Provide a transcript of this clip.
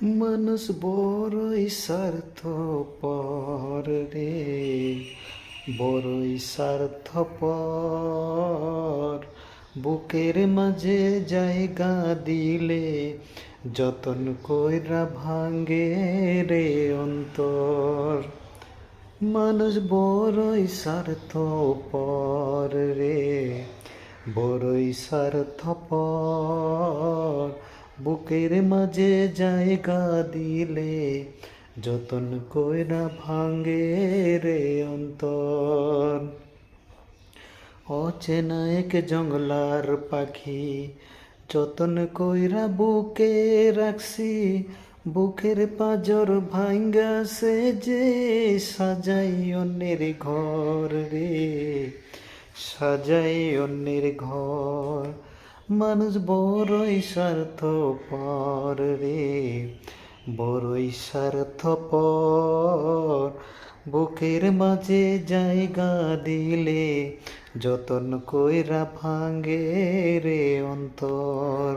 মানুষ বড়ই স্বার্থপর রে, বড়ই স্বার্থপর। বুকের মাঝে জায়গা দিলে যতন কইরা ভাঙ্গে রে অন্তর। মানুষ বড়ই স্বার্থপর রে, বড়ই স্বার্থপর। বুকের মাঝে জায়গা দিলে যতন কইরা ভাঙ্গে রে অন্তর। অচেনা এক জঙ্গলার পাখি যতন কইরা বুকে রাখছি, বুকের পাজর ভাঙ্গাছে যে সাজাই অন্যের ঘর রে, সাজাই অন্যের ঘর। মানুষ বড়ই স্বার্থপর রে, বড়ই স্বার্থপর। বুকের মাঝে জায়গা দিলে যতন কইরা ভাঙ্গে রে অন্তর।